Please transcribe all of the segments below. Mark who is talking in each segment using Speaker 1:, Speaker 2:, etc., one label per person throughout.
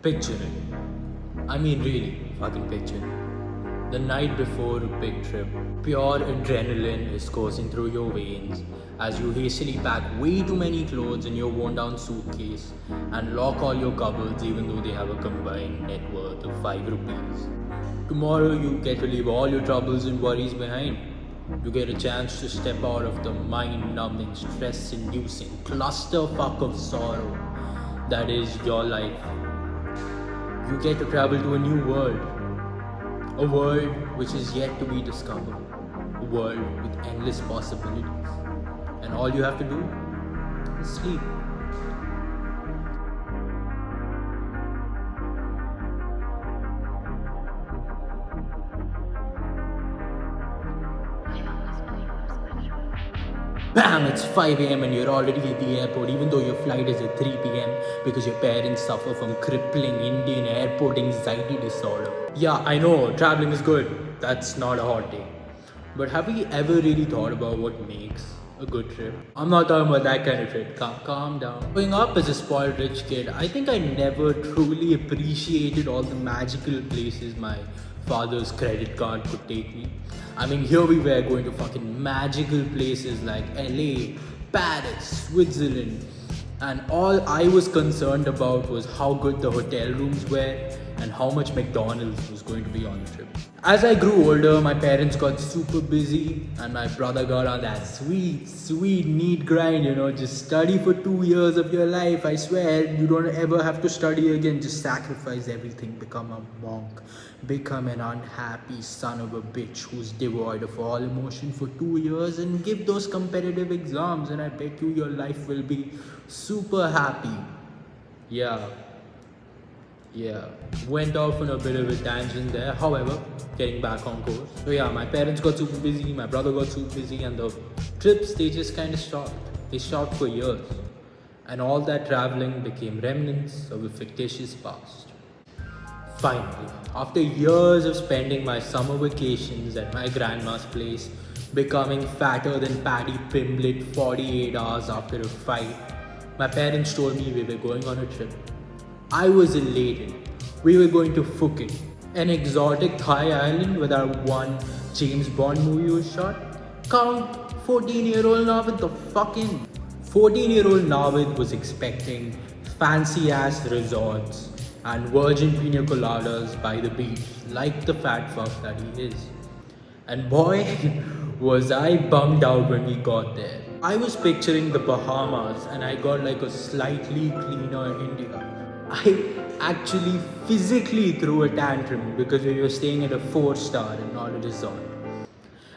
Speaker 1: Picture it. I mean, really, fucking picture it. The night before a big trip, pure adrenaline is coursing through your veins as you hastily pack way too many clothes in your worn down suitcase and lock all your cupboards even though they have a combined net worth of 5 rupees. Tomorrow you get to leave all your troubles and worries behind. You get a chance to step out of the mind numbing, stress inducing clusterfuck of sorrow that is your life. You get to travel to a new world. A world which is yet to be discovered. A world with endless possibilities. And all you have to do is sleep. Bam! It's 5 a.m. and you're already at the airport, even though your flight is at 3 p.m. because your parents suffer from crippling Indian airport anxiety disorder. Yeah, I know, traveling is good. That's not a hot take. But have we ever really thought about what makes a good trip? I'm not talking about that kind of trip. Calm down. Growing up as a spoiled rich kid, I think I never truly appreciated all the magical places my father's credit card could take me. I mean, here we were going to fucking magical places like LA, Paris, Switzerland, and all I was concerned about was how good the hotel rooms were and how much McDonald's was going to be on the trip. As I grew older, my parents got super busy and my brother got on that sweet neat grind, just study for 2 years of your life. I swear, you don't ever have to study again. Just sacrifice everything, become a monk, become an unhappy son of a bitch who's devoid of all emotion for 2 years and give those competitive exams, and I bet you your life will be super happy. Yeah, went off on a bit of a tangent there. However, getting back on course. So yeah, my parents got super busy, my brother got super busy, and the trips, they just kind of stopped. They stopped for years. And all that traveling became remnants of a fictitious past. Finally, after years of spending my summer vacations at my grandma's place, becoming fatter than Paddy Pimblett 48 hours after a fight, my parents told me we were going on a trip. I was elated. We were going to Phuket, an exotic Thai island where that one James Bond movie was shot. Count 14-year-old Navid the fucking 14-year-old Navid was expecting fancy ass resorts and virgin pina coladas by the beach like the fat fuck that he is. And boy, was I bummed out when we got there. I was picturing the Bahamas and I got like a slightly cleaner India. I actually physically threw a tantrum because we were staying at a 4-star and not a resort.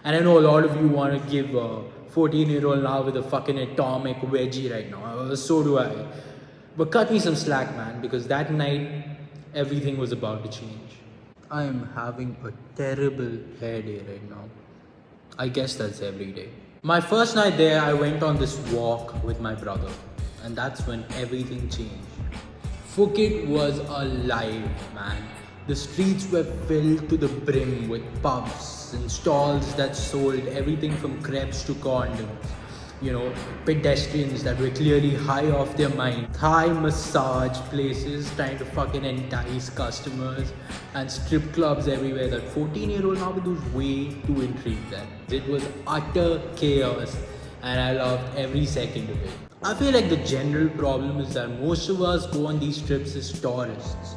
Speaker 1: And I know a lot of you want to give a 14-year-old now with a fucking atomic wedgie right now. So do I. But cut me some slack, man, because that night, everything was about to change. I am having a terrible hair day right now. I guess that's every day. My first night there, I went on this walk with my brother. And that's when everything changed. Phuket was alive, man. The streets were filled to the brim with pubs and stalls that sold everything from crepes to condoms. Pedestrians that were clearly high off their mind. Thai massage places trying to fucking entice customers. And strip clubs everywhere that 14-year-old Navid was way too intrigued at. It was utter chaos and I loved every second of it. I feel like the general problem is that most of us go on these trips as tourists,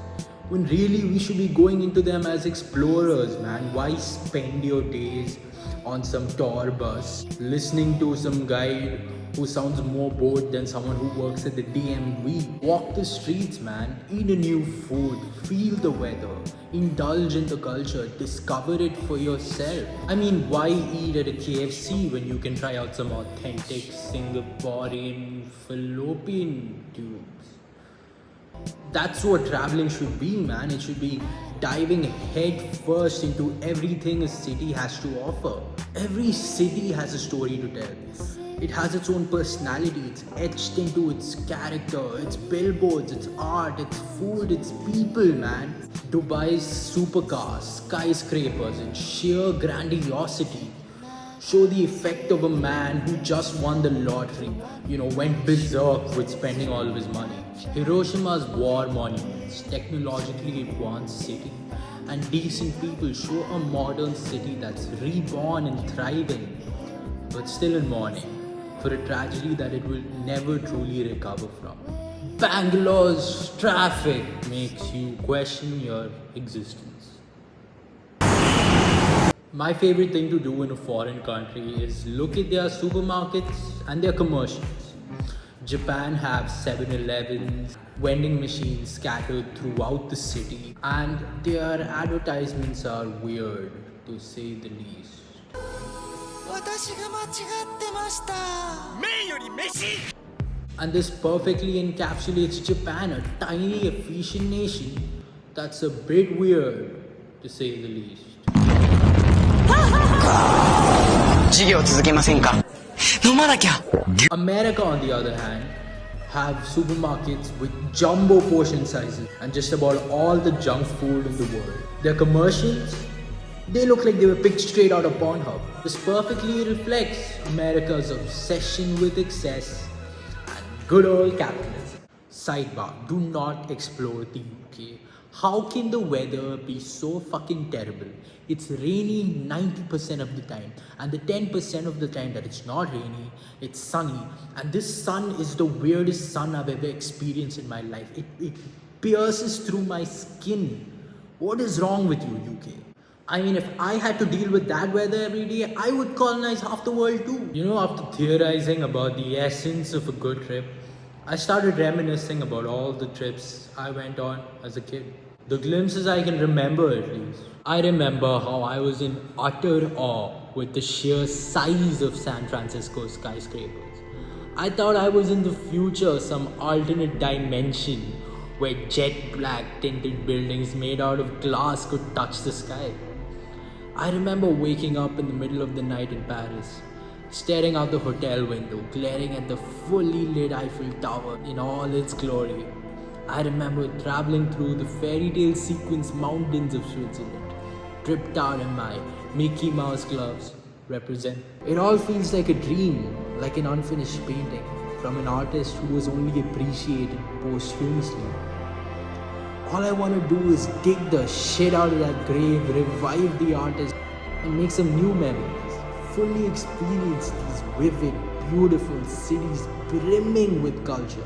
Speaker 1: when really we should be going into them as explorers, man. Why spend your days on some tour bus listening to some guy who sounds more bored than someone who works at the DMV? Walk the streets, man. Eat a new food. Feel the weather. Indulge in the culture. Discover it for yourself. I mean, why eat at a KFC when you can try out some authentic Singaporean fallopian tubes? That's what traveling should be, man. It should be diving head first into everything a city has to offer. Every city has a story to tell. It has its own personality, it's etched into its character, its billboards, its art, its food, its people, man. Dubai's supercars, skyscrapers, and sheer grandiosity show the effect of a man who just won the lottery, went berserk with spending all of his money. Hiroshima's war monuments advanced, technologically advanced city, and decent people show a modern city that's reborn and thriving, but still in mourning for a tragedy that it will never truly recover from. Bangalore's traffic makes you question your existence. My favorite thing to do in a foreign country is look at their supermarkets and their commercials. Japan have 7-Elevens, vending machines scattered throughout the city, and their advertisements are weird to say the least.
Speaker 2: 私が間違ってました。麺より飯
Speaker 1: And this perfectly encapsulates Japan, a tiny, efficient nation that's a bit weird to say the least.
Speaker 2: 授業続けませんか飲まなきゃ
Speaker 1: America, on the other hand, have supermarkets with jumbo portion sizes and just about all the junk food in the world. Their commercials, they look like they were picked straight out of Pornhub. This perfectly reflects America's obsession with excess and good old capitalism. Sidebar, do not explore the UK. How can the weather be so fucking terrible? It's rainy 90% of the time, and the 10% of the time that it's not rainy, it's sunny. And this sun is the weirdest sun I've ever experienced in my life. It pierces through my skin. What is wrong with you, UK? I mean, if I had to deal with that weather every day, I would colonize half the world too. You know, after theorizing about the essence of a good trip, I started reminiscing about all the trips I went on as a kid. The glimpses I can remember, at least. I remember how I was in utter awe with the sheer size of San Francisco's skyscrapers. I thought I was in the future, some alternate dimension where jet black tinted buildings made out of glass could touch the sky. I remember waking up in the middle of the night in Paris, staring out the hotel window, glaring at the fully lit Eiffel Tower in all its glory. I remember traveling through the fairy tale sequence mountains of Switzerland, dripped out in my Mickey Mouse gloves. Represent. It all feels like a dream, like an unfinished painting from an artist who was only appreciated posthumously. All I want to do is dig the shit out of that grave, revive the artist, and make some new memories. Fully experience these vivid, beautiful cities brimming with culture.